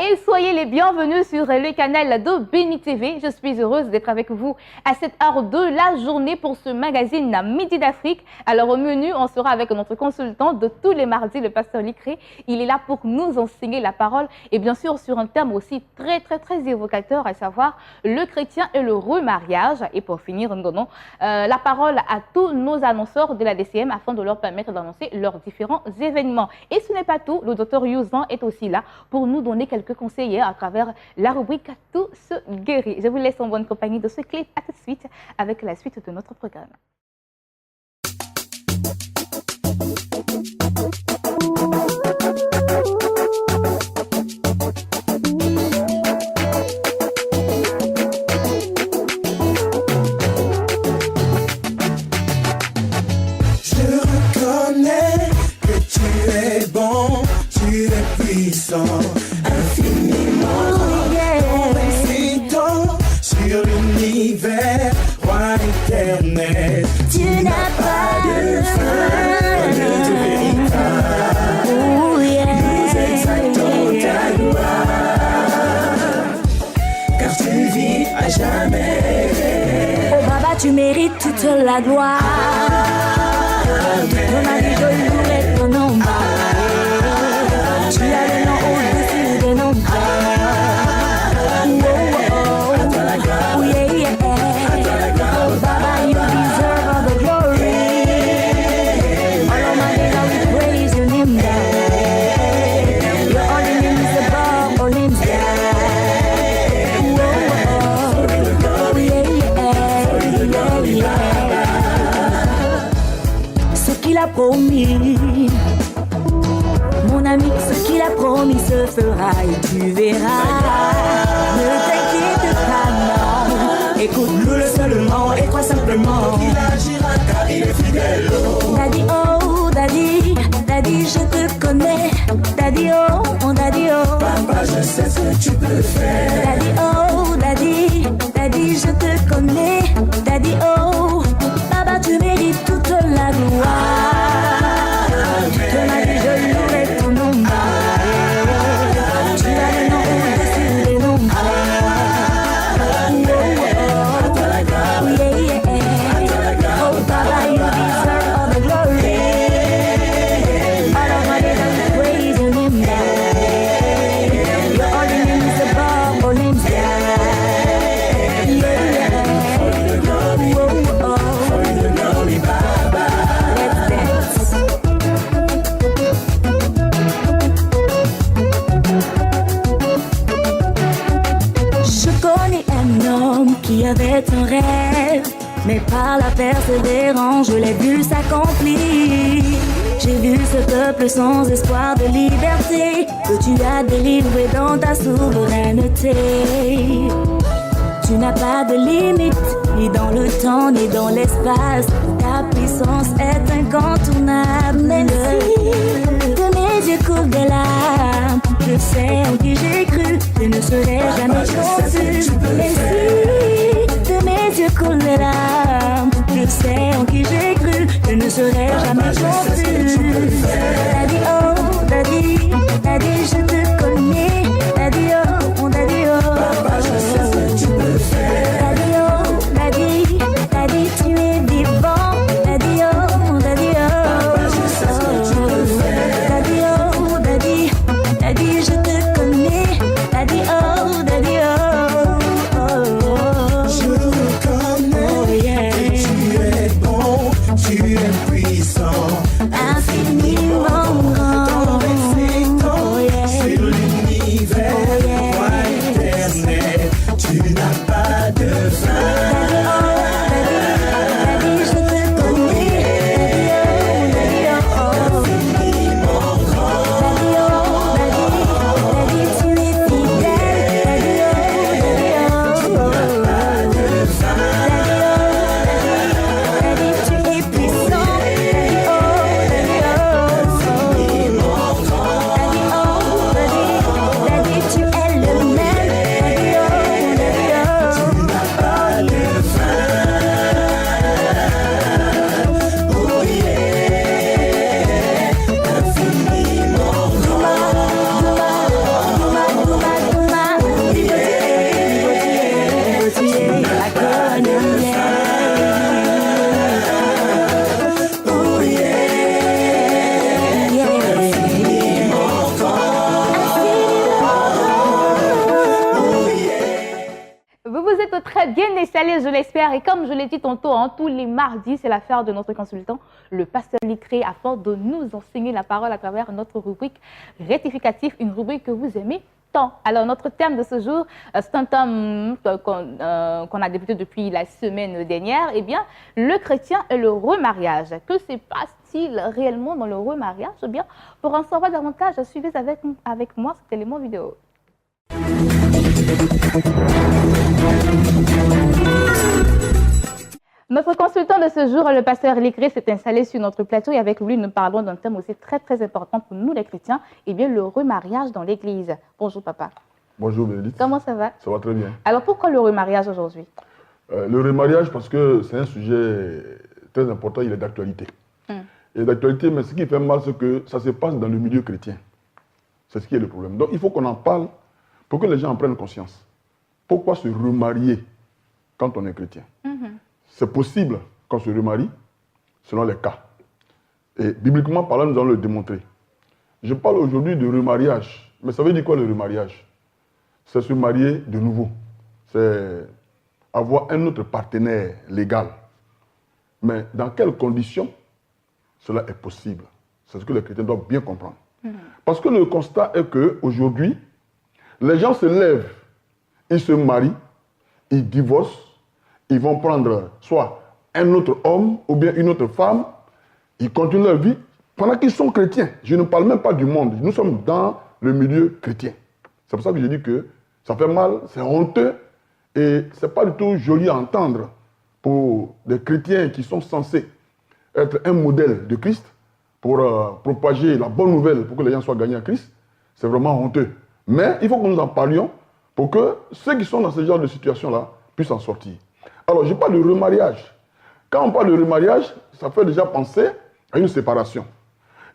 Et soyez les bienvenus sur le canal de Béni TV. Je suis heureuse d'être avec vous à cette heure de la journée pour ce magazine Midi d'Afrique. Alors au menu, on sera avec notre consultant de tous les mardis, le pasteur Licré. Il est là pour nous enseigner la parole et bien sûr sur un thème aussi très évocateur, à savoir le chrétien et le remariage. Et pour finir, nous donnons la parole à tous nos annonceurs de la DCM afin de leur permettre d'annoncer leurs différents événements. Et ce n'est pas tout, le docteur Youzan est aussi là pour nous donner quelques conseillers à travers la rubrique Tout se guérit. Je vous laisse en bonne compagnie de ce clip. À tout de suite avec la suite de notre programme. Je reconnais que tu es bon, tu es puissant. Infiniment compétent sur l'univers, roi éternel. Tu n'as pas de fin, de véritable. Oh yeah. Nous exaltons ta gloire, car tu vis à jamais. Oh Baba, tu mérites toute la gloire. Ton mari, je louerai ton nom. Tu as le nom au-dessus des noms. Oh yeah, yeah. Oh Baba, you deserve all the glory. All of my days I will praise your name. Your holy name is above all names. Oh yeah, yeah. Ce qu'il a promis, mon ami, ce qu'il a promis se fera et tu verras. Ne t'inquiète pas, non. Écoute-le seulement et crois simplement. Il agira car il est fidèle. Daddy, oh, daddy, daddy, je te connais. Daddy, oh, daddy, oh. Papa, je sais ce que tu peux faire. Daddy, oh, daddy, daddy, je te connais. Daddy, oh, Baba, tu mérites toute la gloire. Ton mari, je louerai ton nom. Tu as le nom au-dessus des noms. Oh yeah, yeah. Oh Baba, you deserve all the glory. All of my days I will praise your name. Your holy name is above all names. Qui avait un rêve, mais par la persévérance, je l'ai vu s'accomplir. J'ai vu ce peuple sans espoir de liberté, que tu as délivré dans ta souveraineté. Tu n'as pas de limite, ni dans le temps, ni dans l'espace. Ta puissance est incontournable. Merci. De mes yeux coulent des larmes. Je sais en qui j'ai cru, je ne serai jamais confus. Merci. De mes yeux coulent des larmes. Je sais en qui j'ai cru, je ne serai jamais confus. Daddy, oh, daddy, daddy, je te connais. Daddy, oh, daddy, oh. Papa, je sais ce que tu peux faire. Daddy, oh, daddy, daddy, tu es vivant. Daddy, oh, daddy, oh. Papa, je sais ce que tu peux faire. Daddy, oh, daddy, daddy, je te connais. Daddy, oh, daddy, oh. Je reconnais Oh, yeah. que tu es bon, tu es puissant, installé, je l'espère. Et comme je l'ai dit tantôt, hein, tous les mardis, c'est l'affaire de notre consultant, le pasteur Licré, afin de nous enseigner la parole à travers notre rubrique rectificatif, une rubrique que vous aimez tant. Alors, notre thème de ce jour, c'est un thème qu'on a débuté depuis la semaine dernière. Eh bien, le chrétien et le remariage. Que se passe-t-il réellement dans le remariage? Eh bien, pour en savoir davantage, suivez avec moi cet élément vidéo. Notre consultant de ce jour, le pasteur Licré, s'est installé sur notre plateau et avec lui, nous parlons d'un thème aussi très important pour nous les chrétiens, et bien le remariage dans l'église. Bonjour papa. Bonjour Bénédicte. Comment ça va? Ça va très bien. Alors pourquoi le remariage aujourd'hui? Le remariage parce que c'est un sujet très important, il est d'actualité. Il est d'actualité, mais ce qui fait mal, c'est que ça se passe dans le milieu chrétien. C'est ce qui est le problème. Donc il faut qu'on en parle pour que les gens en prennent conscience. Pourquoi se remarier quand on est chrétien? C'est possible qu'on se remarie selon les cas. Et bibliquement parlant, nous allons le démontrer. Je parle aujourd'hui de remariage. Mais ça veut dire quoi le remariage? C'est se marier de nouveau. C'est avoir un autre partenaire légal. Mais dans quelles conditions cela est possible? C'est ce que les chrétiens doivent bien comprendre. Parce que le constat est qu'aujourd'hui, les gens se lèvent, ils se marient, ils divorcent, ils vont prendre soit un autre homme ou bien une autre femme, ils continuent leur vie pendant qu'ils sont chrétiens. Je ne parle même pas du monde, nous sommes dans le milieu chrétien. C'est pour ça que je dis que ça fait mal, c'est honteux et ce n'est pas du tout joli à entendre pour des chrétiens qui sont censés être un modèle de Christ pour propager la bonne nouvelle pour que les gens soient gagnés à Christ. C'est vraiment honteux. Mais il faut que nous en parlions pour que ceux qui sont dans ce genre de situation-là puissent en sortir. Alors, je parle de remariage. Quand on parle de remariage, ça fait déjà penser à une séparation.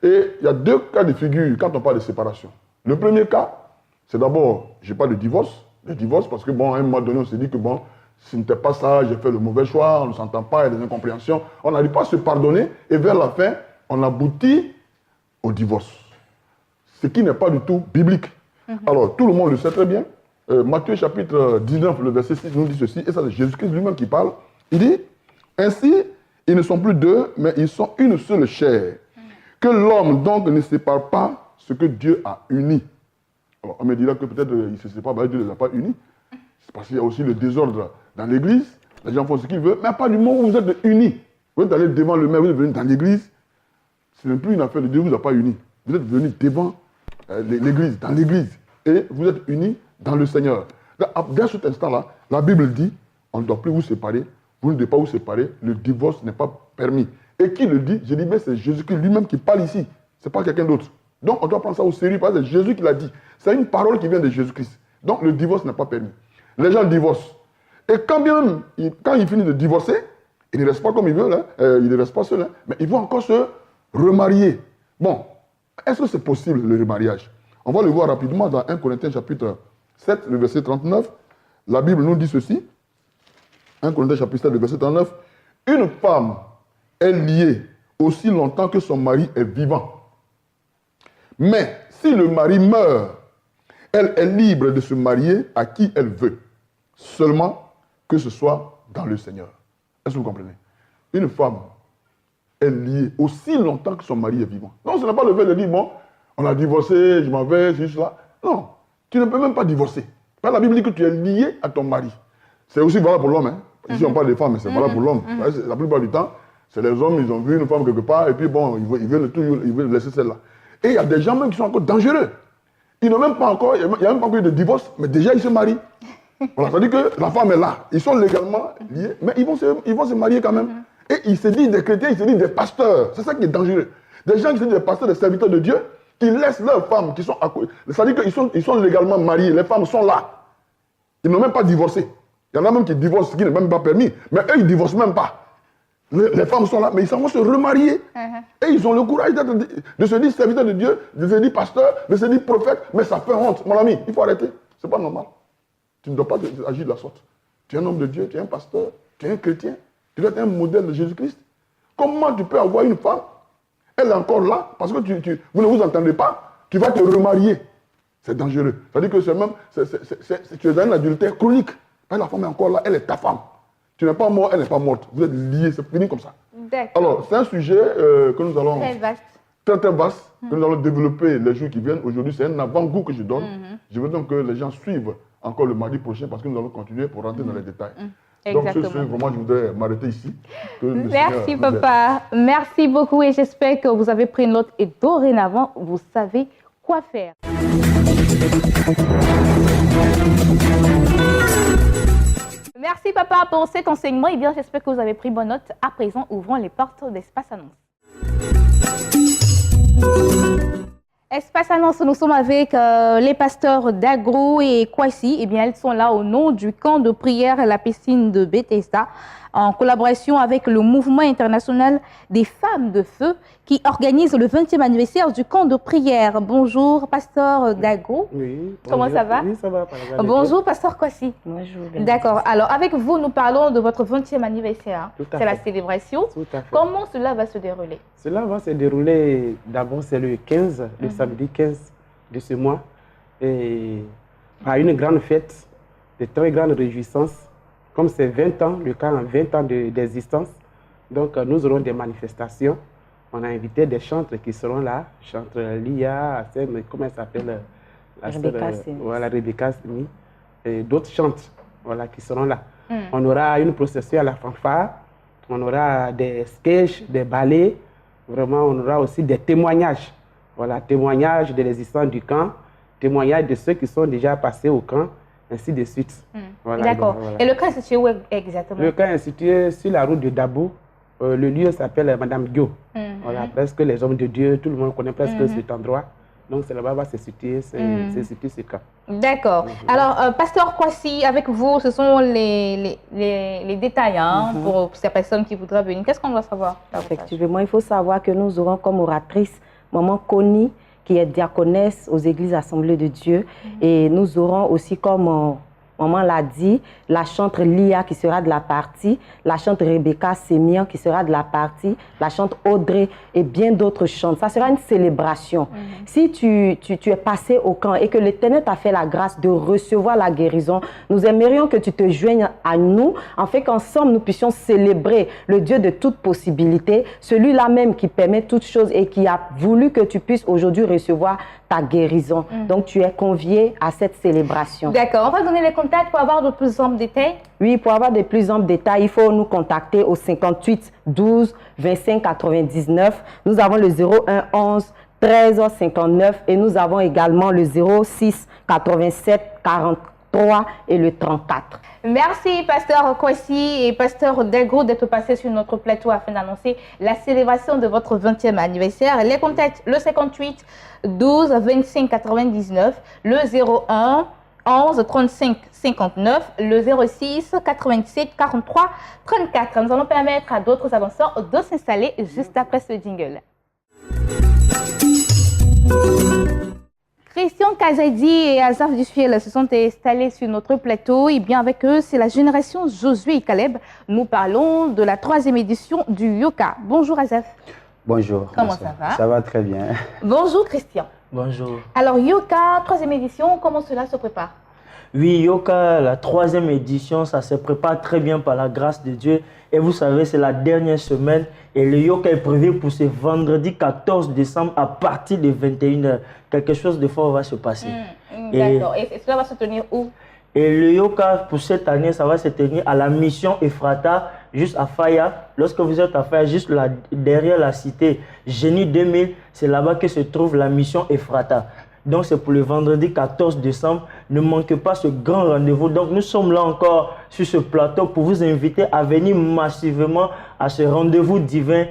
Et il y a deux cas de figure quand on parle de séparation. Le premier cas, c'est d'abord, je parle de divorce. Le divorce parce que, bon, à un moment donné, on s'est dit que, bon, ce n'était pas ça, j'ai fait le mauvais choix, on ne s'entend pas, il y a des incompréhensions. On n'arrive pas à se pardonner et vers la fin, on aboutit au divorce. Ce qui n'est pas du tout biblique. Alors, tout le monde le sait très bien. Matthieu chapitre 19, le verset 6 nous dit ceci, et ça c'est Jésus-Christ lui-même qui parle. Il dit, ainsi, ils ne sont plus deux, mais ils sont une seule chair. Que l'homme donc ne sépare pas ce que Dieu a uni. Alors, on me dira que peut-être il ne se sépare pas, Dieu ne les a pas unis. C'est parce qu'il y a aussi le désordre dans l'église. Les gens font ce qu'ils veulent, mais à part du moment où vous êtes unis. Vous êtes allé devant le maire, vous êtes venu dans l'église. Ce n'est plus une affaire de Dieu, vous ne vous a pas unis. Vous êtes venu devant l'église, dans l'église. Et vous êtes unis dans le Seigneur. Dans cet instant-là, la Bible dit, on ne doit plus vous séparer, vous ne devez pas vous séparer, le divorce n'est pas permis. Et qui le dit? Je dis, mais c'est Jésus-Christ lui-même qui parle ici, ce n'est pas quelqu'un d'autre. Donc on doit prendre ça au sérieux, parce que c'est Jésus qui l'a dit. C'est une parole qui vient de Jésus-Christ. Donc le divorce n'est pas permis. Les gens divorcent. Et quand bien même, quand ils finissent de divorcer, ils ne restent pas comme ils veulent, hein, ils ne restent pas seuls, hein, mais ils vont encore se remarier. Bon, est-ce que c'est possible le remariage? On va le voir rapidement dans 1 Corinthiens chapitre 7, le verset 39. La Bible nous dit ceci. 1 Corinthiens chapitre 7, le verset 39. Une femme est liée aussi longtemps que son mari est vivant. Mais si le mari meurt, elle est libre de se marier à qui elle veut. Seulement que ce soit dans le Seigneur. Est-ce que vous comprenez? Une femme est liée aussi longtemps que son mari est vivant. Non, ce n'est pas le fait de dire, bon, on a divorcé, je m'en vais, c'est juste là. Non, tu ne peux même pas divorcer. La Bible dit que tu es lié à ton mari. C'est aussi valable pour l'homme. Hein. Ici, on parle des femmes, mais c'est valable pour l'homme. La plupart du temps, c'est les hommes, ils ont vu une femme quelque part, et puis bon, ils veulent laisser celle-là. Et il y a des gens même qui sont encore dangereux. Ils n'ont même pas encore, il n'y a même pas encore eu de divorce, mais déjà ils se marient. Voilà, ça veut dire que la femme est là. Ils sont légalement liés, mais ils vont se marier quand même. Et ils se disent des chrétiens, ils se disent des pasteurs. C'est ça qui est dangereux. Des gens qui se disent des pasteurs, des serviteurs de Dieu, qui laissent leurs femmes qui sont à côté. C'est-à-dire qu'ils sont légalement mariés. Les femmes sont là. Ils n'ont même pas divorcé. Il y en a même qui divorcent, ce qui n'est même pas permis. Mais eux, ils ne divorcent même pas. Les femmes sont là, mais ils s'en vont se remarier. Et ils ont le courage de se dire serviteur de Dieu, de se dire pasteur, de se dire prophète. Mais ça fait honte. Mon ami, il faut arrêter. Ce n'est pas normal. Tu ne dois pas agir de la sorte. Tu es un homme de Dieu, tu es un pasteur, tu es un chrétien. Tu dois être un modèle de Jésus-Christ. Comment tu peux avoir une femme, elle est encore là, parce que vous ne vous entendez pas, tu vas te remarier. C'est dangereux. C'est-à-dire que tu es dans un adultère chronique. La femme est encore là, elle est ta femme. Tu n'es pas mort, elle n'est pas morte. Vous êtes liés, c'est fini comme ça. D'accord. Alors, c'est un sujet que nous allons... Très vaste. Très vaste, que nous allons développer les jours qui viennent. Aujourd'hui, c'est un avant-goût que je donne. Je veux donc que les gens suivent encore le mardi prochain parce que nous allons continuer pour rentrer dans les détails. Donc, vraiment, je voudrais m'arrêter ici. Merci, papa. Merci beaucoup et j'espère que vous avez pris note et dorénavant, vous savez quoi faire. Merci, papa, pour cet enseignement. Et bien, j'espère que vous avez pris bonne note. À présent, ouvrons les portes d'Espace Annonce. Espace Annonce, nous sommes avec les pasteurs d'Agro et Kwasi. Eh bien, elles sont là au nom du camp de prière à la piscine de Bethesda, en collaboration avec le mouvement international des femmes de feu qui organise le 20e anniversaire du camp de prière. Bonjour, pasteur d'Agro. Oui. Comment ça va? Oui, ça va. Bonjour, pasteur Kwasi. Bonjour. D'accord. Alors, avec vous, nous parlons de votre 20e anniversaire. C'est la célébration. Tout à fait. Comment cela va se dérouler? Cela va se dérouler, d'abord, c'est le 15, le samedi 15 de ce mois, et à une grande fête, de très grande réjouissance. Comme c'est 20 ans, le camp a 20 ans d'existence, donc nous aurons des manifestations. On a invité des chantres qui seront là, chantre Lia, comment elle s'appelle, la Rebecca Simi, et d'autres chantres voilà, qui seront là. On aura une procession à la fanfare, on aura des sketchs, des ballets, vraiment on aura aussi des témoignages. Voilà, témoignages de l'existence du camp, témoignages de ceux qui sont déjà passés au camp, ainsi de suite. Voilà, d'accord. Voilà. Et le camp est situé où exactement? Le camp est situé sur la route de Dabo. Le lieu s'appelle Madame Gyo. Voilà, presque les hommes de Dieu, tout le monde connaît presque cet endroit. Donc c'est là-bas va se situer, ce camp. D'accord. Alors, pasteur Kwasi, avec vous, ce sont les détails pour ces personnes qui voudraient venir. Qu'est-ce qu'on doit savoir? Effectivement, il faut savoir que nous aurons comme oratrice Maman Connie, qui est diaconesse aux Églises Assemblées de Dieu. Et nous aurons aussi comme maman l'a dit, la chantre Lia qui sera de la partie, la chantre Rebecca Sémian qui sera de la partie, la chantre Audrey et bien d'autres chantres. Ça sera une célébration. Si tu es passé au camp et que l'Éternel t'a fait la grâce de recevoir la guérison, nous aimerions que tu te joignes à nous, afin qu'ensemble nous puissions célébrer le Dieu de toute possibilité, celui-là même qui permet toutes choses et qui a voulu que tu puisses aujourd'hui recevoir ta guérison. Donc tu es convié à cette célébration. D'accord, on va donner les contacts pour avoir de plus amples détails. Oui, pour avoir de plus amples détails, il faut nous contacter au 58 12 25 99. Nous avons le 01 11 13 59 et nous avons également le 06 87 43 et le 34. Merci, pasteur Kwasi et pasteur Delgro d'être passé sur notre plateau afin d'annoncer la célébration de votre 20e anniversaire. Les contacts, le 58 12 25 99, le 01 11 35 59, le 06 87 43 34. Nous allons permettre à d'autres avanceurs de s'installer juste après ce jingle. Christian Kazadi et Azaf Dusfiel se sont installés sur notre plateau. Et bien avec eux, c'est la génération Josué et Caleb. Nous parlons de la 3e édition du Yoka. Bonjour Azaf. Bonjour. Comment ça va? Ça va très bien. Bonjour Christian. Bonjour. Alors Yoka, 3e édition, comment cela se prépare? Oui, Yoka, la 3e édition, ça se prépare très bien par la grâce de Dieu. Et vous savez, c'est la dernière semaine. Et le Yoka est prévu pour ce vendredi 14 décembre à partir de 21 h. Quelque chose de fort va se passer. D'accord. Et cela va se tenir où? Et le Yoka, pour cette année, ça va se tenir à la mission Ephrata, juste à Faya. Lorsque vous êtes à Faya, juste là, derrière la cité Génie 2000, c'est là-bas que se trouve la mission Ephrata. Donc c'est pour le vendredi 14 décembre. Ne manquez pas ce grand rendez-vous. Donc nous sommes là encore sur ce plateau pour vous inviter à venir massivement à ce rendez-vous divin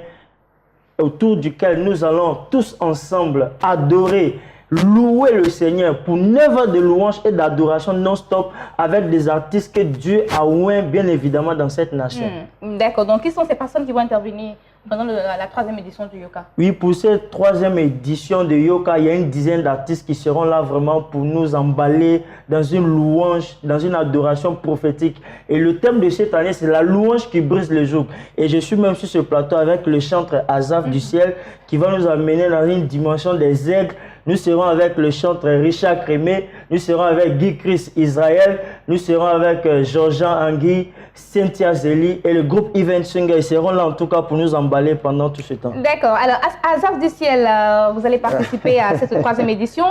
autour duquel nous allons tous ensemble adorer, louer le Seigneur pour 9 heures de louange et d'adoration non-stop avec des artistes que Dieu a oint bien évidemment dans cette nation. D'accord. Donc qui sont ces personnes qui vont intervenir pendant la 3e édition du Yoka? Oui, pour cette 3e édition de Yoka, il y a une dizaine d'artistes qui seront là vraiment pour nous emballer dans une louange, dans une adoration prophétique. Et le thème de cette année, c'est la louange qui brise le joug. Et je suis même sur ce plateau avec le chantre Azaf du ciel qui va nous amener dans une dimension des aigles, Nous serons avec le chanteur Richard Crémé. Nous serons avec Guy Chris Israël. Nous serons avec Jean-Jean Angui, Cynthia Zeli et le groupe Event Singer. Ils seront là en tout cas pour nous emballer pendant tout ce temps. D'accord. Alors, Azaf du Ciel, vous allez participer à cette 3e édition.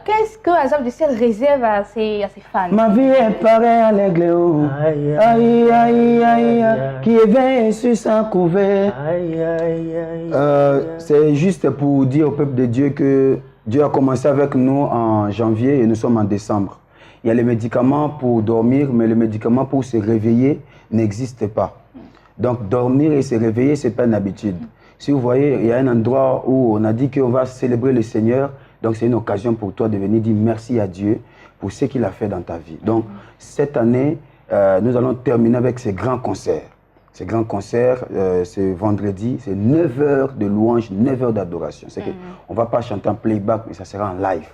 Qu'est-ce que Azaf du Ciel réserve à ses fans? Ma vie est pareille à l'aigle, Aïe, aïe, aïe, aïe, qui est vain sur sa couvert. aïe, aïe, aïe. C'est juste pour dire au peuple de Dieu que Dieu a commencé avec nous en janvier et nous sommes en décembre. Il y a les médicaments pour dormir, mais le médicament pour se réveiller n'existe pas. Donc dormir et se réveiller, ce n'est pas une habitude. Si vous voyez, il y a un endroit où on a dit qu'on va célébrer le Seigneur, donc c'est une occasion pour toi de venir dire merci à Dieu pour ce qu'il a fait dans ta vie. Donc cette année, nous allons terminer avec ces grands concerts. Ces grands concerts, c'est vendredi, c'est 9 heures de louange, 9 heures d'adoration. C'est qu'on ne va pas chanter en playback, mais ça sera en live.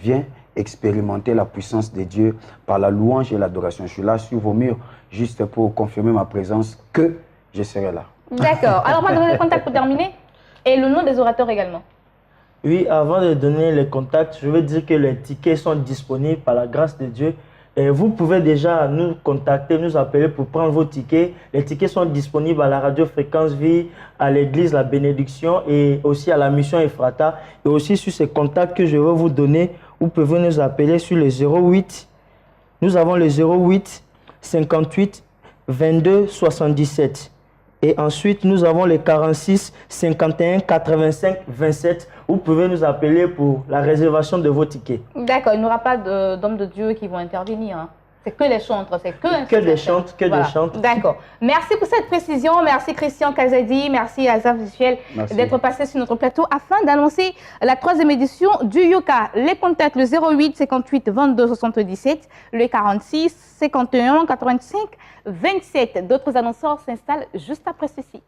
Viens expérimenter la puissance de Dieu par la louange et l'adoration. Je suis là sur vos murs juste pour confirmer ma présence que je serai là. D'accord. Alors, on va donner le contact pour terminer et le nom des orateurs également. Oui, avant de donner les contacts, je veux dire que les tickets sont disponibles par la grâce de Dieu. Et vous pouvez déjà nous contacter, nous appeler pour prendre vos tickets. Les tickets sont disponibles à la radio Fréquence Vie, à l'église La Bénédiction et aussi à la mission Ephrata. Et aussi sur ces contacts que je vais vous donner, vous pouvez nous appeler sur le 08. Nous avons le 08 58 22 77. Et ensuite, nous avons les 46 51 85 27. Vous pouvez nous appeler pour la réservation de vos tickets. D'accord, il n'y aura pas d'hommes de Dieu qui vont intervenir. Hein. C'est que les chantres, c'est que des chantres, que voilà. des chantres. D'accord. Merci pour cette précision. Merci Christian Kazadi. Merci Azaf Visuel d'être passé sur notre plateau afin d'annoncer la 3e édition du Yoka. Les contacts, le 08 58 22 77, le 46 51 85 27. D'autres annonceurs s'installent juste après ceci.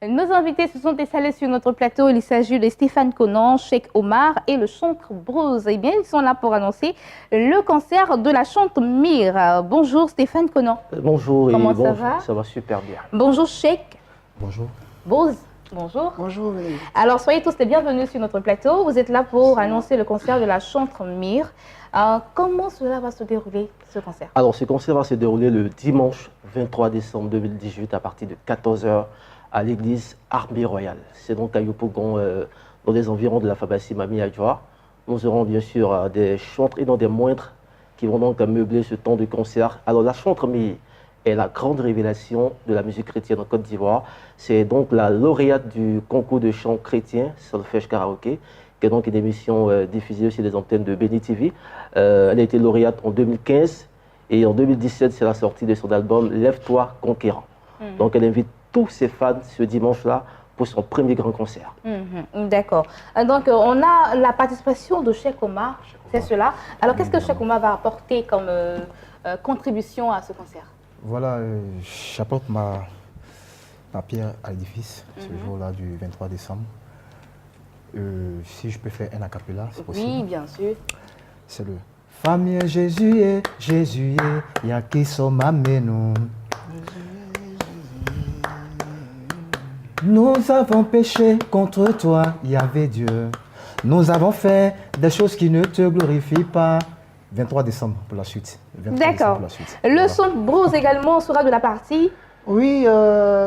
Nos invités se sont installés sur notre plateau. Il s'agit de Stéphane Conan, Cheikh Omar et le chantre Bruce. Eh bien, ils sont là pour annoncer le concert de la chante Mire. Bonjour Stéphane Conan. Bonjour. Comment ça va? Ça va super bien. Bonjour Cheikh. Bonjour. Bruce. Bonjour. Bonjour. Alors, soyez tous les bienvenus sur notre plateau. Vous êtes là pour annoncer le concert de la chante Mire. Comment cela va se dérouler, ce concert? Alors, ce concert va se dérouler le dimanche 23 décembre 2018 à partir de 14 h à l'église Armée Royale. C'est donc à Yopougon, dans les environs de la pharmacie Mami Adjoa. Nous aurons bien sûr des chantres et non des moindres qui vont donc meubler ce temps de concert. Alors, la chantre Mire est la grande révélation de la musique chrétienne en Côte d'Ivoire. C'est donc la lauréate du concours de chant chrétien, Solfège Karaoké, qui est donc une émission diffusée sur les antennes de Béni TV. Elle a été lauréate en 2015 et en 2017, c'est la sortie de son album Lève-toi conquérant. Donc, elle invite tous ses fans ce dimanche-là pour son premier grand concert. D'accord. Donc, on a la participation de Cheikh Omar, c'est cela. Alors, qu'est-ce que Cheikh Omar va apporter comme contribution à ce concert? Voilà, j'apporte ma pierre à l'édifice ce jour-là du 23 décembre. Si je peux faire un a cappella, c'est possible. Oui, bien sûr. C'est le Famille Jésus, y'a qui sont nous. Nous avons péché contre toi, Yahvé Dieu. Nous avons fait des choses qui ne te glorifient pas. 23 décembre pour la suite. D'accord. Le son Bruce également sera de la partie. Oui,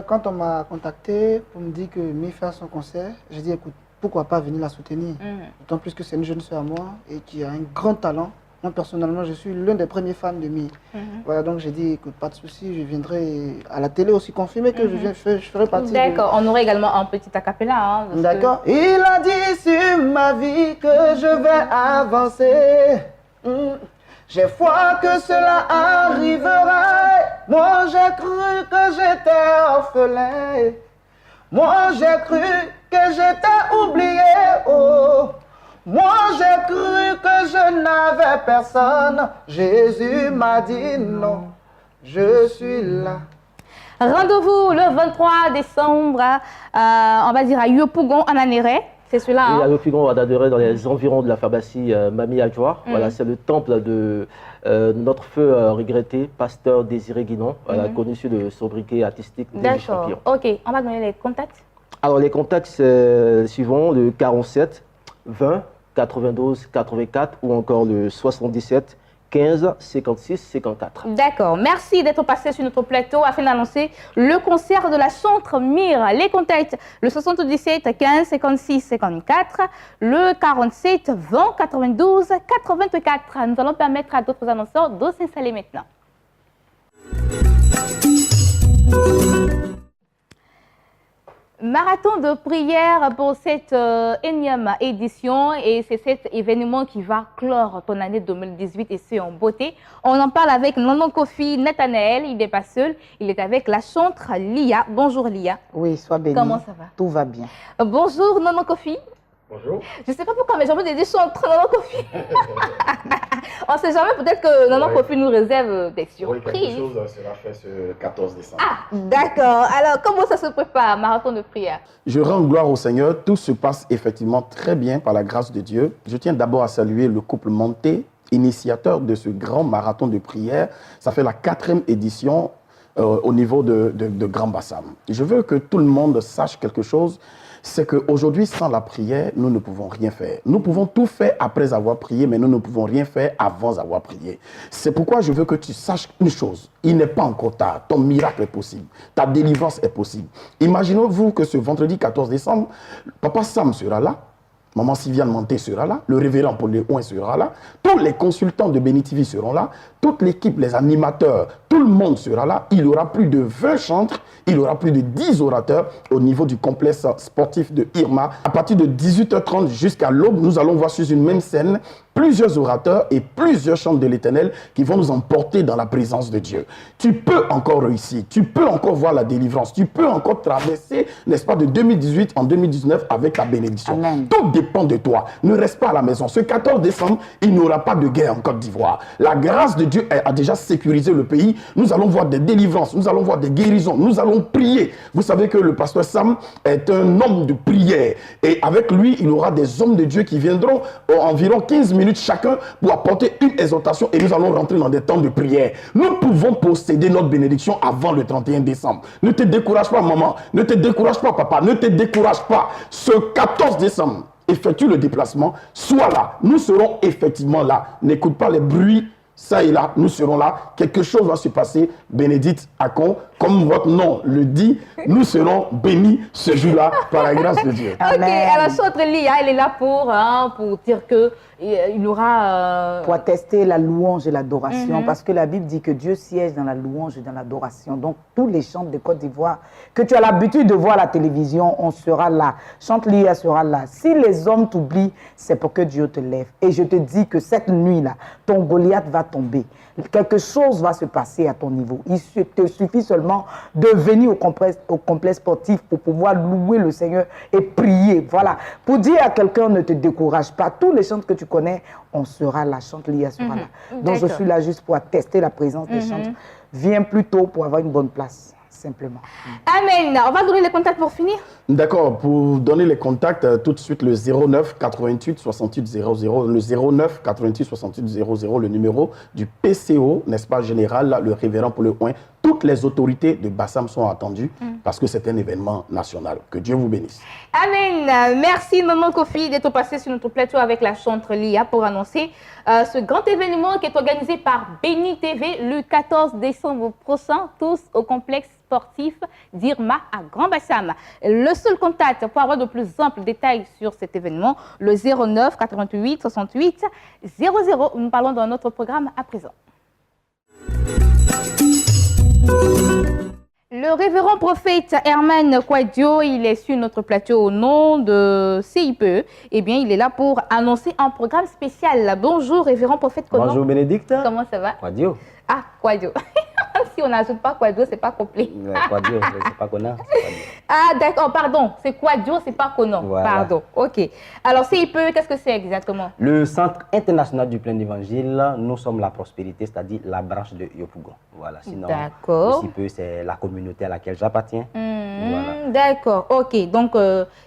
quand on m'a contacté pour me dire que Mi fait son concert, j'ai dit écoute, pourquoi pas venir la soutenir. D'autant plus que c'est une jeune soeur à moi et qui a un grand talent. Moi, personnellement, je suis l'un des premiers fans de Mi. Voilà, donc j'ai dit, écoute, pas de souci, je viendrai à la télé aussi confirmer que je ferai partie. D'accord, on aurait également un petit acapella. Hein, d'accord. Il a dit sur ma vie que je vais avancer. J'ai foi que cela arrivera. Moi, j'ai cru que j'étais orphelin. Moi, j'ai cru que j'étais oublié. Oh. Moi, j'ai cru que je n'avais personne. Jésus m'a dit non, je suis là. Rendez-vous le 23 décembre, on va dire à Yopougon, en Anéré. C'est cela. Oui, à Yopougon, on adorer dans les environs de la pharmacie Mami Adjoa. Voilà, c'est le temple de notre feu regretté, pasteur Désiré Guinon, connu sur le sobriquet artistique. D'accord. Ok, on va donner les contacts. Alors, les contacts suivants, le 47 20 92 84 ou encore le 77 15 56 54. D'accord. Merci d'être passé sur notre plateau afin d'annoncer le concert de la chantre Mire. Les contacts, le 77 15 56 54, le 47 20 92 84. Nous allons permettre à d'autres annonceurs de s'installer maintenant. Marathon de prière pour cette énième édition et c'est cet événement qui va clore ton année 2018 et c'est en beauté. On en parle avec Nonon Kofi Nathanaël, il n'est pas seul, il est avec la chantre Lia. Bonjour Lia. Oui, sois bénie. Comment ça va? Tout va bien. Bonjour Nonon Kofi. Bonjour. Je ne sais pas pourquoi, mais j'ai envie de dire chantre Nonon Kofi. On ne sait jamais, peut-être que Nonon Kofi nous réserve des surprises. Oui, quelque chose sera fait ce 14 décembre. Ah, d'accord. Alors, comment ça se prépare, marathon de prière? Je rends gloire au Seigneur. Tout se passe effectivement très bien par la grâce de Dieu. Je tiens d'abord à saluer le couple Monté, initiateur de ce grand marathon de prière. Ça fait la 4e édition au niveau de Grand Bassam. Je veux que tout le monde sache quelque chose. C'est qu'aujourd'hui, sans la prière, nous ne pouvons rien faire. Nous pouvons tout faire après avoir prié, mais nous ne pouvons rien faire avant avoir prié. C'est pourquoi je veux que tu saches une chose. Il n'est pas encore tard. Ton miracle est possible. Ta délivrance est possible. Imaginez-vous que ce vendredi 14 décembre, Papa Sam sera là. Maman Sylviane Manté sera là, le révérend Paul Léon sera là, tous les consultants de Béni TV seront là, toute l'équipe, les animateurs, tout le monde sera là. Il y aura plus de 20 chantres, il y aura plus de 10 orateurs au niveau du complexe sportif de Irma. À partir de 18h30 jusqu'à l'aube, nous allons voir sur une même scène plusieurs orateurs et plusieurs chants de l'Éternel qui vont nous emporter dans la présence de Dieu. Tu peux encore réussir, tu peux encore voir la délivrance, tu peux encore traverser, n'est-ce pas, de 2018 en 2019 avec la bénédiction. Amen. Tout dépend de toi. Ne reste pas à la maison. Ce 14 décembre, il n'y aura pas de guerre en Côte d'Ivoire. La grâce de Dieu a déjà sécurisé le pays. Nous allons voir des délivrances, nous allons voir des guérisons, nous allons prier. Vous savez que le pasteur Sam est un homme de prière et avec lui, il y aura des hommes de Dieu qui viendront environ 15 minutes chacun pour apporter une exhortation et nous allons rentrer dans des temps de prière. Nous pouvons posséder notre bénédiction avant le 31 décembre. Ne te décourage pas, maman. Ne te décourage pas, papa. Ne te décourage pas. Ce 14 décembre, effectue le déplacement. Sois là. Nous serons effectivement là. N'écoute pas les bruits. Ça et là, nous serons là. Quelque chose va se passer. Bénédicte Akon, comme votre nom le dit, nous serons bénis ce jour-là par la grâce de Dieu. Ok, alors chantre Lia, elle est là pour dire que il y aura... Pour attester la louange et l'adoration, parce que la Bible dit que Dieu siège dans la louange et dans l'adoration. Donc, tous les chants de Côte d'Ivoire que tu as l'habitude de voir à la télévision, on sera là. Chante Lia sera là. Si les hommes t'oublient, c'est pour que Dieu te lève. Et je te dis que cette nuit-là, ton Goliath va tomber. Quelque chose va se passer à ton niveau. Il te suffit seulement de venir au complexe sportif pour pouvoir louer le Seigneur et prier. Voilà. Pour dire à quelqu'un, ne te décourage pas. Tous les chants que tu connais, on sera là. Chante Lia sera là. Donc je suis là juste pour attester la présence des chants. Viens plus tôt pour avoir une bonne place. Simplement. Amen. On va donner les contacts pour finir. D'accord, pour donner les contacts, tout de suite le 09 88 68 00, le 09 88 68 00, le numéro du PCO, n'est-ce pas, général, le révérend Paul Léon. Toutes les autorités de Bassam sont attendues parce que c'est un événement national. Que Dieu vous bénisse. Amen. Merci Maman Kofi d'être passé sur notre plateau avec la chantre Lia pour annoncer ce grand événement qui est organisé par Béni TV le 14 décembre prochain, tous au complexe sportif d'Irma à Grand Bassam. Le seul contact pour avoir de plus amples détails sur cet événement, le 09 88 68 00. Nous parlons dans notre programme à présent. Le révérend prophète Herman Kouadio, il est sur notre plateau au nom de CIPE. Eh bien, il est là pour annoncer un programme spécial. Bonjour, révérend prophète Kono. Bonjour, Bénédicte. Comment ça va? Kouadio. Ah, Kouadio. Si on n'ajoute pas Kouadio, c'est pas complet. Kouadio, c'est pas Kona. Ah, d'accord, pardon. C'est Kouadio, c'est pas Kono. Voilà. Pardon, ok. Alors, CIPE, qu'est-ce que c'est exactement? Le Centre international du plein d'évangile, nous sommes la prospérité, c'est-à-dire la branche de Yopougon. Voilà, sinon, d'accord. le CIPE, c'est la communauté à laquelle j'appartiens. Voilà. D'accord, ok. Donc,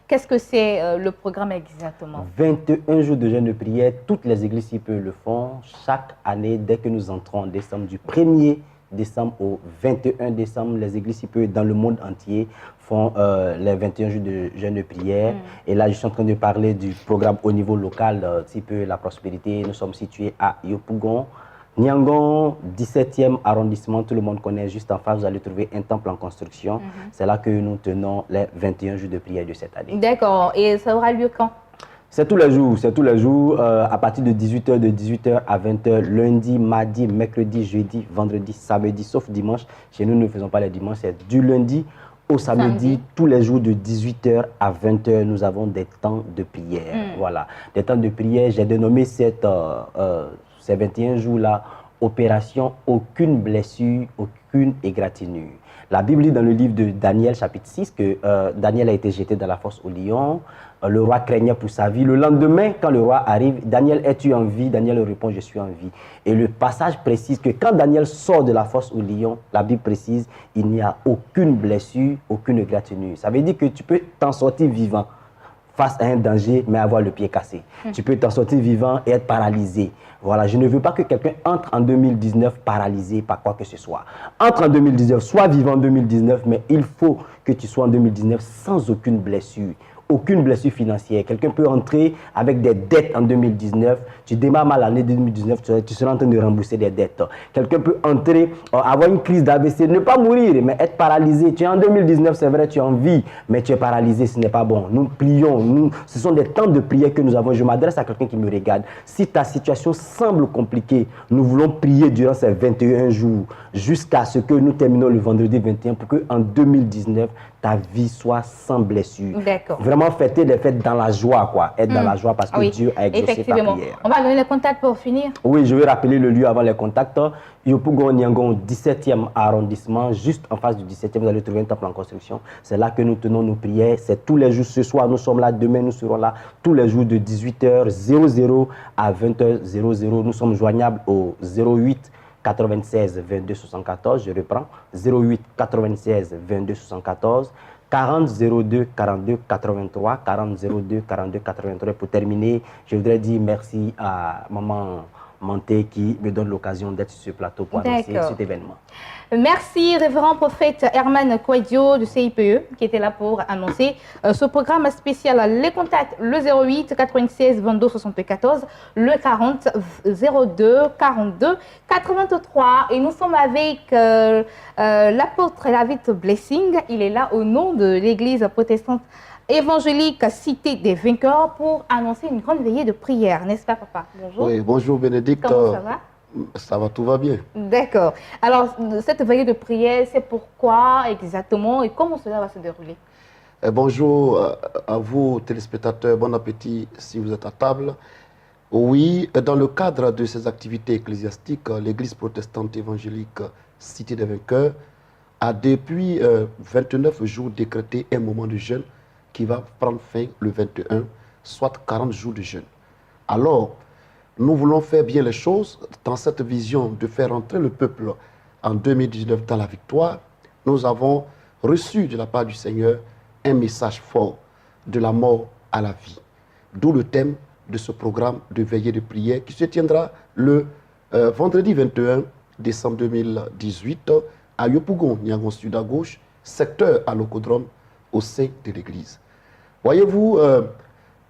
qu'est-ce que c'est le programme exactement? 21 jours de jeûne de prière, toutes les églises CIPE le font chaque année dès que nous entrons en décembre, du 1er décembre au 21 décembre. Les églises si peu dans le monde entier font les 21 jours de jeûne de prière. Et là, je suis en train de parler du programme au niveau local, si peu la prospérité. Nous sommes situés à Yopougon, Niangon, 17e arrondissement. Tout le monde connaît, juste en face, vous allez trouver un temple en construction. C'est là que nous tenons les 21 jours de prière de cette année. D'accord. Et ça aura lieu quand? C'est tous les jours, à partir de 18h à 20h, lundi, mardi, mercredi, jeudi, vendredi, samedi, sauf dimanche. Chez nous, nous ne faisons pas les dimanches, c'est du lundi au samedi, tous les jours de 18h à 20h, nous avons des temps de prière. Voilà, des temps de prière, j'ai dénommé ces 21 jours-là, opération aucune blessure, aucune égratignure. La Bible dit dans le livre de Daniel, chapitre 6, que Daniel a été jeté dans la fosse au lion. Le roi craignait pour sa vie. Le lendemain, quand le roi arrive, Daniel, es-tu en vie? Daniel répond, je suis en vie. Et le passage précise que quand Daniel sort de la fosse au lion, la Bible précise, il n'y a aucune blessure, aucune égratignure. Ça veut dire que tu peux t'en sortir vivant face à un danger, mais avoir le pied cassé. Tu peux t'en sortir vivant et être paralysé. Voilà, je ne veux pas que quelqu'un entre en 2019 paralysé par quoi que ce soit. Entre en 2019, sois vivant en 2019, mais il faut que tu sois en 2019 sans aucune blessure. Aucune blessure financière. Quelqu'un peut entrer avec des dettes en 2019. Tu démarres mal l'année 2019, tu seras en train de rembourser des dettes. Quelqu'un peut entrer, avoir une crise d'AVC, ne pas mourir, mais être paralysé. Tu es en 2019, c'est vrai, tu es en vie, mais tu es paralysé, ce n'est pas bon. Nous prions, ce sont des temps de prière que nous avons. Je m'adresse à quelqu'un qui me regarde. Si ta situation semble compliquée, nous voulons prier durant ces 21 jours jusqu'à ce que nous terminons le vendredi 21 pour qu'en 2019, ta vie soit sans blessure. D'accord. Vraiment fêter les fêtes dans la joie, quoi. Être dans la joie parce que Dieu a exaucé ta prière. On va donner les contacts pour finir. Oui, je vais rappeler le lieu avant les contacts. Yopougon, Niangon, 17e arrondissement, juste en face du 17e, vous allez trouver un temple en construction. C'est là que nous tenons nos prières. C'est tous les jours. Ce soir, nous sommes là. Demain, nous serons là. Tous les jours de 18h00 à 20h00. Nous sommes joignables au 08 96 22 74, je reprends, 08 96 22 74, 40 02 42 83, 40 02 42 83. Pour terminer, je voudrais dire merci à Maman Manté qui me donne l'occasion d'être sur ce plateau pour annoncer cet événement. Merci, révérend prophète Herman Kouedio du CIPE qui était là pour annoncer ce programme spécial. Les contacts, le 08 96 22 74, le 40 02 42 83. Et nous sommes avec l'apôtre David Blessing. Il est là au nom de l'église protestante évangélique Cité des Vainqueurs pour annoncer une grande veillée de prière, n'est-ce pas, papa? Bonjour. Oui, bonjour Bénédicte. Comment ça va? Ça va, tout va bien. D'accord. Alors, cette veillée de prière, c'est pourquoi exactement et comment cela va se dérouler? Bonjour à vous, téléspectateurs. Bon appétit si vous êtes à table. Oui, dans le cadre de ces activités ecclésiastiques, l'Église protestante évangélique Cité des Vainqueurs a depuis 29 jours décrété un moment de jeûne qui va prendre fin le 21, soit 40 jours de jeûne. Alors, nous voulons faire bien les choses dans cette vision de faire entrer le peuple en 2019 dans la victoire. Nous avons reçu de la part du Seigneur un message fort de la mort à la vie. D'où le thème de ce programme de veillée de prière qui se tiendra le vendredi 21 décembre 2018 à Yopougon, Niangon Sud à gauche, secteur à l'Ocodrome, au sein de l'Église. Voyez-vous,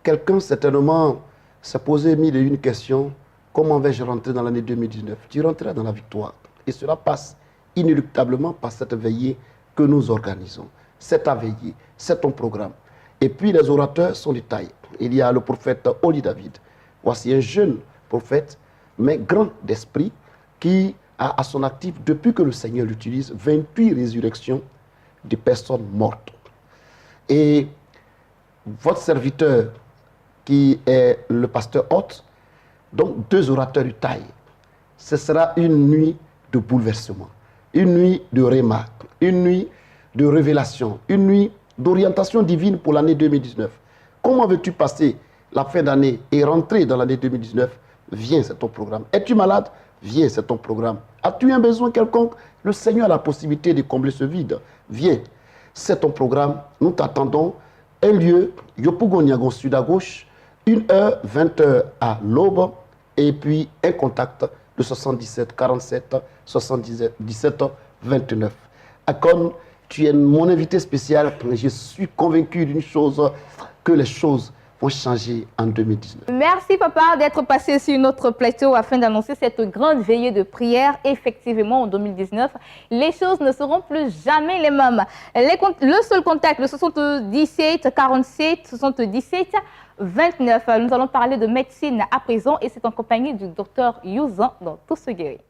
quelqu'un certainement s'est posé mille et une questions. Comment vais-je rentrer dans l'année 2019? Tu rentreras dans la victoire. Et cela passe inéluctablement par cette veillée que nous organisons. C'est ta veillée, c'est ton programme. Et puis les orateurs sont des tailles. Il y a le prophète Oli David. Voici un jeune prophète, mais grand d'esprit, qui a à son actif, depuis que le Seigneur l'utilise, 28 résurrections de personnes mortes. Et votre serviteur, qui est le pasteur Hôte, donc 2 orateurs de taille, ce sera une nuit de bouleversement, une nuit de réma, une nuit de révélation, une nuit d'orientation divine pour l'année 2019. Comment veux-tu passer la fin d'année et rentrer dans l'année 2019? Viens, c'est ton programme. Es-tu malade? Viens, c'est ton programme. As-tu un besoin quelconque? Le Seigneur a la possibilité de combler ce vide. Viens, c'est ton programme. Nous t'attendons. Un lieu, Yopougon Niangon Sud à gauche, 1h, 20h à l'aube, et puis un contact, le 77 47 77 29. Akon, tu es mon invité spécial. Je suis convaincu d'une chose, que les choses vont changer en 2019. Merci papa d'être passé sur notre plateau afin d'annoncer cette grande veillée de prière. Effectivement, en 2019, les choses ne seront plus jamais les mêmes. Le seul contact, le 77 47 77 29. Nous allons parler de médecine à présent et c'est en compagnie du docteur Youzan dans Tout se guérit.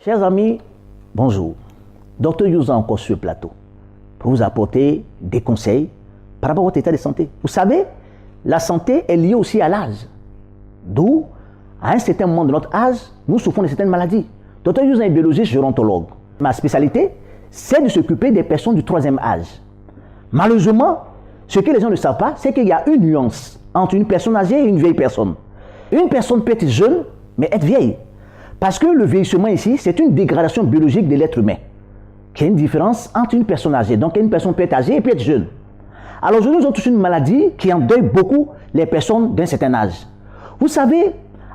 Chers amis, bonjour. Docteur Youzan encore sur le plateau pour vous apporter des conseils par rapport à votre état de santé. Vous savez, la santé est liée aussi à l'âge. D'où, à un certain moment de notre âge, nous souffrons de certaines maladies. Docteur Youzan est biologiste, gérontologue. Ma spécialité, c'est de s'occuper des personnes du 3e âge. Malheureusement, ce que les gens ne savent pas, c'est qu'il y a une nuance entre une personne âgée et une vieille personne. Une personne peut être jeune, mais être vieille. Parce que le vieillissement ici, c'est une dégradation biologique de l'être humain. Il y a une différence entre une personne âgée. Donc, une personne peut être âgée et peut être jeune. Alors, aujourd'hui, nous avons tous une maladie qui endeuille beaucoup les personnes d'un certain âge. Vous savez,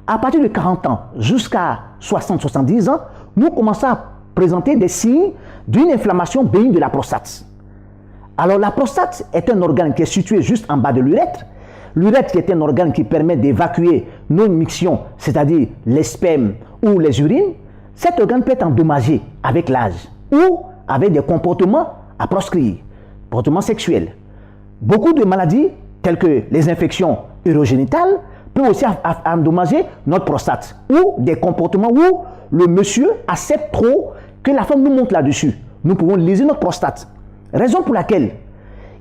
à partir de 40 ans jusqu'à 60-70 ans, nous commençons à présenter des signes d'une inflammation bénigne de la prostate. Alors, la prostate est un organe qui est situé juste en bas de l'urètre. L'urètre est un organe qui permet d'évacuer nos mictions, c'est-à-dire les spermes ou les urines. Cet organe peut être endommagé avec l'âge ou avec des comportements à proscrire, comportements sexuels. Beaucoup de maladies, telles que les infections urogénitales, peuvent aussi endommager notre prostate ou des comportements où le monsieur accepte trop que la femme nous monte là-dessus. Nous pouvons léser notre prostate. Raison pour laquelle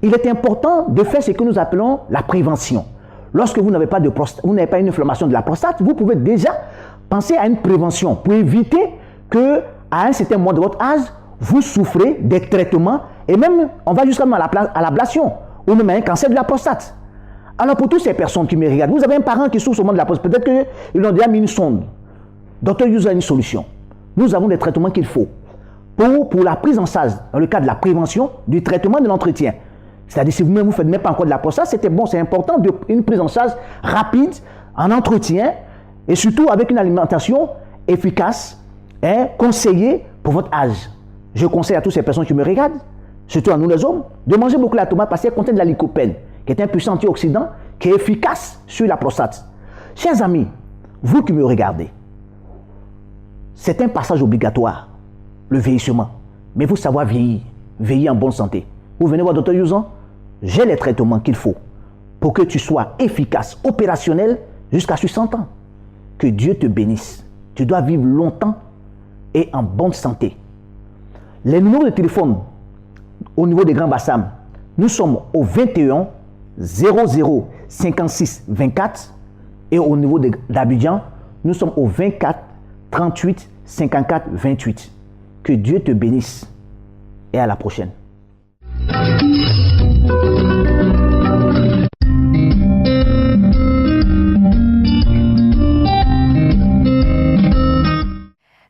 il est important de faire ce que nous appelons la prévention. Lorsque vous n'avez pas une inflammation de la prostate, vous pouvez déjà penser à une prévention pour éviter que, à un certain moment de votre âge, vous souffrez des traitements et même, on va jusqu'à l'ablation ou même à un cancer de la prostate. Alors pour toutes ces personnes qui me regardent, vous avez un parent qui souffre seulement de la prostate, peut-être qu'ils ont déjà mis une sonde. Docteur Youzan a une solution. Nous avons des traitements qu'il faut pour la prise en charge, dans le cas de la prévention, du traitement de l'entretien. C'est-à-dire, si vous-même, vous ne faites même pas encore de la prostate, c'était bon, c'est important, une prise en charge rapide, en entretien, et surtout avec une alimentation efficace, conseillée pour votre âge. Je conseille à toutes ces personnes qui me regardent, surtout à nous les hommes, de manger beaucoup la tomate parce qu'elle contient de la lycopène, qui est un puissant antioxydant, qui est efficace sur la prostate. Chers amis, vous qui me regardez, c'est un passage obligatoire, le vieillissement. Mais vous savoir vieillir, veiller en bonne santé. Vous venez voir Dr Youzan, j'ai les traitements qu'il faut pour que tu sois efficace, opérationnel jusqu'à 60 ans. Que Dieu te bénisse. Tu dois vivre longtemps et en bonne santé. Les numéros de téléphone au niveau des Grands Bassam, nous sommes au 21 00 56 24 et au niveau d'Abidjan, nous sommes au 24 38 54 28. Que Dieu te bénisse et à la prochaine.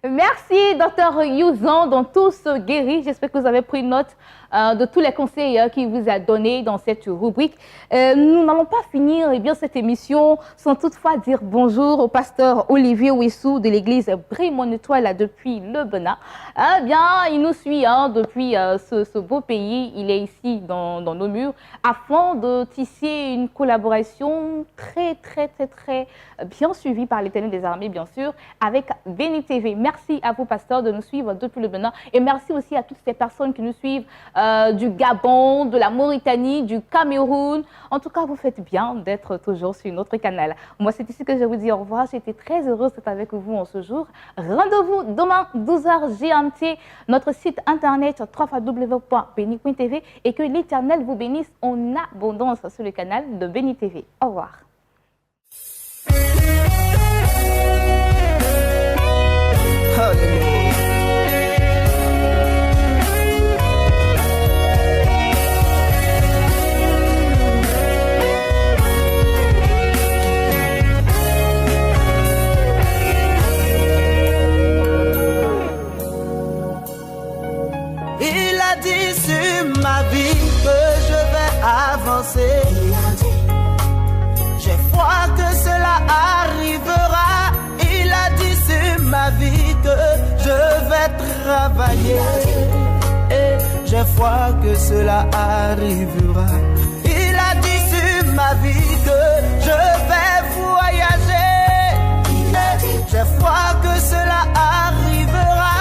Merci, Dr Youzan, dans Tout se guérit. J'espère que vous avez pris note de tous les conseils qu'il vous a donnés dans cette rubrique. Nous n'allons pas finir cette émission sans toutefois dire bonjour au pasteur Olivier Ouissou de l'église Brémont-Étoile depuis le Bénin. Il nous suit depuis ce beau pays. Il est ici dans nos murs afin de tisser une collaboration très bien suivie par l'Éternel des armées, bien sûr, avec Béni TV. Merci Merci à vous, pasteur, de nous suivre depuis le Bénin. Et merci aussi à toutes ces personnes qui nous suivent du Gabon, de la Mauritanie, du Cameroun. En tout cas, vous faites bien d'être toujours sur notre canal. Moi, c'est ici que je vous dis au revoir. J'ai été très heureuse d'être avec vous en ce jour. Rendez-vous demain, 12h GMT, notre site internet www.beni.tv et que l'Éternel vous bénisse en abondance sur le canal de Béni TV. Au revoir. Il a dit sur ma vie que je vais avancer. J'ai foi que cela arrivera. Il a dit sur ma vie que je vais travailler. Et j'ai foi que cela arrivera. Il a dit sur ma vie que je vais voyager. Et j'ai foi que cela arrivera.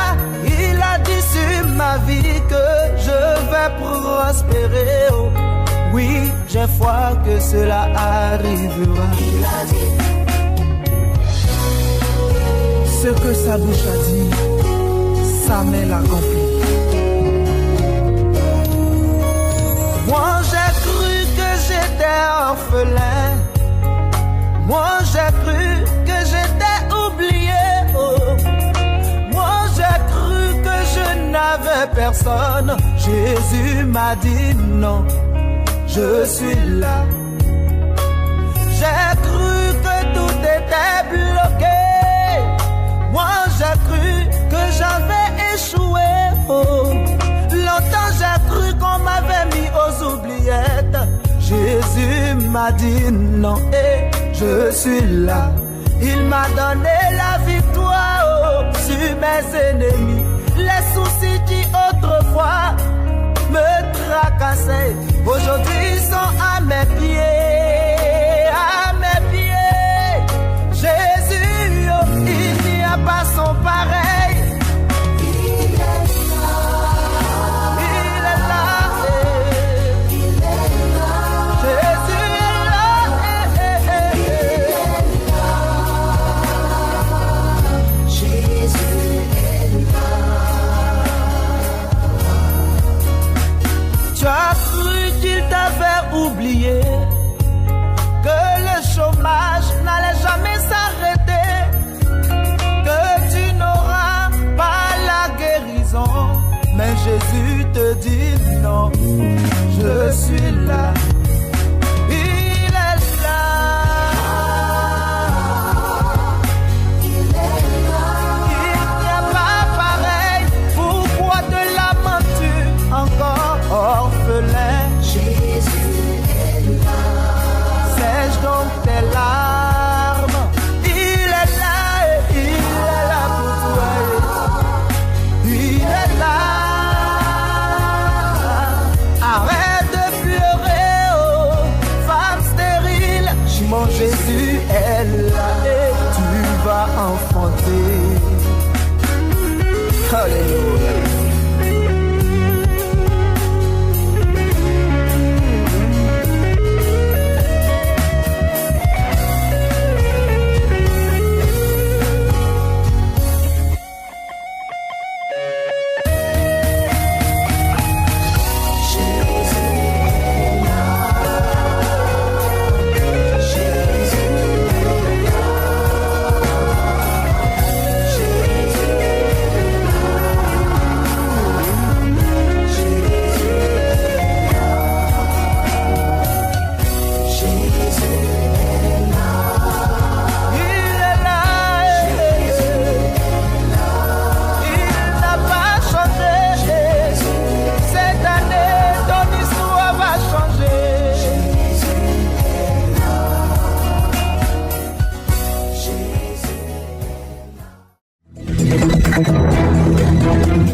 Il a dit sur ma vie que je vais prospérer. Oh, oui, j'ai foi que cela arrivera. Il a dit ce que sa bouche a dit, sa main l'accomplit. Moi j'ai cru que j'étais orphelin. Moi j'ai cru que j'étais oublié. Oh. Moi j'ai cru que je n'avais personne. Jésus m'a dit non, je suis là. J'ai cru que tout était bloqué. Moi j'ai cru que j'avais échoué. Oh. Longtemps j'ai cru qu'on m'avait mis aux oubliettes. Jésus m'a dit non et je suis là. Il m'a donné la victoire oh, sur mes ennemis. Les soucis qui autrefois me tracassaient, aujourd'hui sont à mes pieds, à mes pieds. Jésus, oh, il n'y a pas son pareil. Il est là, il est là, il est là. Jésus est là, il est là. Jésus est là. Tu as cru qu'il t'avait oublié, que le chômage n'allait jamais s'arrêter, que tu n'auras pas la guérison. Mais Jésus te dit non, je suis là. Il est là. Il est là. Il n'y a pas pareil. Pourquoi te lamentes-tu encore, orphelin? Jésus est là. Sèche donc tes larmes. Il est là et il est là pour toi. Il est là. Arrête de pleurer, oh, femme stérile. Mon Jésus est là et tu vas enfanter.